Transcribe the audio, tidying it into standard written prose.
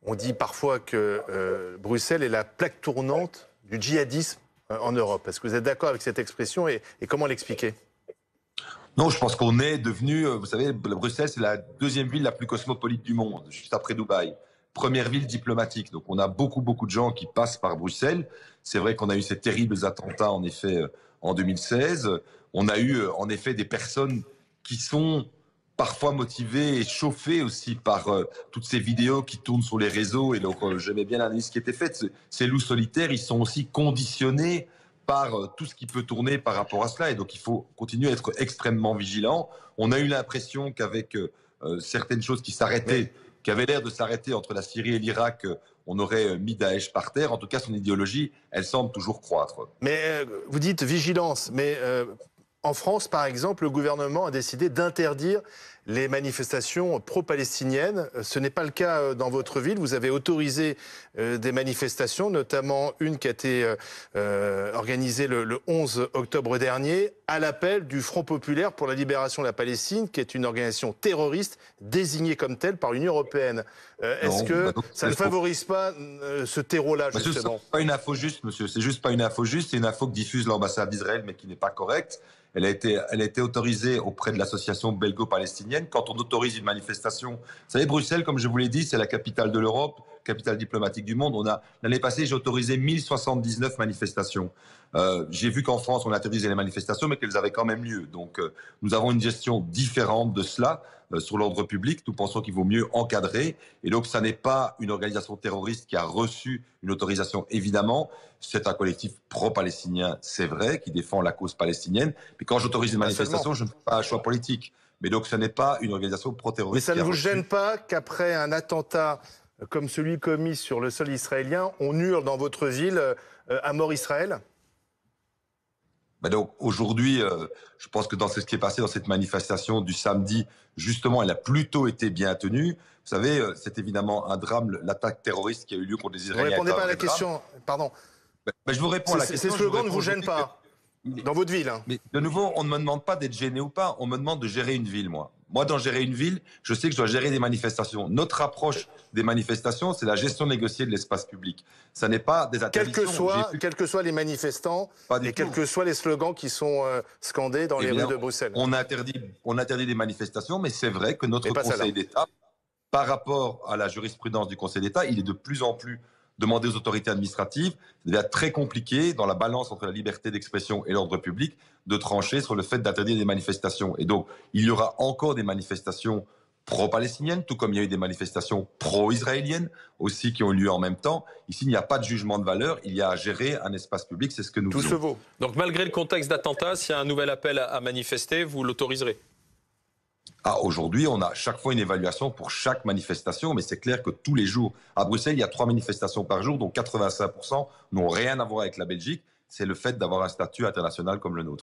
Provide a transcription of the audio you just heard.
On dit parfois que Bruxelles est la plaque tournante du djihadisme en Europe. Est-ce que vous êtes d'accord avec cette expression et comment l'expliquer? Non, je pense qu'on est devenu, vous savez, Bruxelles, c'est la deuxième ville la plus cosmopolite du monde, juste après Dubaï. Première ville diplomatique. Donc on a beaucoup, beaucoup de gens qui passent par Bruxelles. C'est vrai qu'on a eu ces terribles attentats, en effet, en 2016. On a eu, en effet, des personnes qui sont parfois motivées et chauffées aussi par toutes ces vidéos qui tournent sur les réseaux. Et donc, j'aimais bien l'analyse qui était faite. Ces loups solitaires, ils sont aussi conditionnés par tout ce qui peut tourner par rapport à cela. Et donc, il faut continuer à être extrêmement vigilant. On a eu l'impression qu'avec certaines choses qui s'arrêtaient, qui avaient l'air de s'arrêter entre la Syrie et l'Irak, on aurait mis Daesh par terre. En tout cas, son idéologie, elle semble toujours croître. Mais vous dites vigilance, mais en France, par exemple, le gouvernement a décidé d'interdire les manifestations pro-palestiniennes. Ce n'est pas le cas dans votre ville. Vous avez autorisé des manifestations, notamment une qui a été organisée le 11 octobre dernier, à l'appel du Front populaire pour la libération de la Palestine, qui est une organisation terroriste désignée comme telle par l'Union européenne. Est-ce que ça ne favorise pas ce terreau-là, justement? C'est pas une info juste, monsieur. C'est juste pas une info juste. C'est une info que diffuse l'ambassade d'Israël, mais qui n'est pas correcte. Elle a été autorisée auprès de l'association belgo-palestinienne. Quand on autorise une manifestation, vous savez, Bruxelles, comme je vous l'ai dit, c'est la capitale de l'Europe, capitale diplomatique du monde. L'année passée, j'ai autorisé 1079 manifestations. J'ai vu qu'en France, on interdisait les manifestations, mais qu'elles avaient quand même lieu. Donc, nous avons une gestion différente de cela sur l'ordre public. Nous pensons qu'il vaut mieux encadrer. Et donc, ça n'est pas une organisation terroriste qui a reçu une autorisation, évidemment. C'est un collectif pro-palestinien, c'est vrai, qui défend la cause palestinienne. Mais quand j'autorise une manifestation, je ne fais pas un choix politique. Mais donc, ce n'est pas une organisation pro-terroriste. Mais ça ne vous gêne pas qu'après un attentat comme celui commis sur le sol israélien, on hurle dans votre ville à mort Israël? Donc aujourd'hui, je pense que dans ce qui est passé dans cette manifestation du samedi, justement, elle a plutôt été bien tenue. Vous savez, c'est évidemment un drame, l'attaque terroriste qui a eu lieu contre les Israéliens. Vous ne répondez pas à la question, pardon. Je vous réponds à la question. Ces slogans ne vous gênent pas dans votre ville, hein? Mais de nouveau, on ne me demande pas d'être gêné ou pas, on me demande de gérer une ville, moi. Moi, dans gérer une ville, je sais que je dois gérer des manifestations. Notre approche des manifestations, c'est la gestion négociée de l'espace public. Ça n'est pas des interdictions. Quels que soient les manifestants et quels que soient les slogans qui sont scandés dans les rues de Bruxelles. On interdit des manifestations, mais c'est vrai que notre Conseil d'État, par rapport à la jurisprudence du Conseil d'État, il est de plus en plus demandé aux autorités administratives. Ça devient très compliqué dans la balance entre la liberté d'expression et l'ordre public de trancher sur le fait d'interdire des manifestations. Et donc, il y aura encore des manifestations pro-palestiniennes, tout comme il y a eu des manifestations pro-israéliennes aussi qui ont eu lieu en même temps. Ici, il n'y a pas de jugement de valeur, il y a à gérer un espace public, c'est ce que nous faisons. Tout se vaut. Donc malgré le contexte d'attentat, s'il y a un nouvel appel à manifester, vous l'autoriserez? Aujourd'hui, on a chaque fois une évaluation pour chaque manifestation, mais c'est clair que tous les jours, à Bruxelles, il y a 3 manifestations par jour, dont 85% n'ont rien à voir avec la Belgique. C'est le fait d'avoir un statut international comme le nôtre.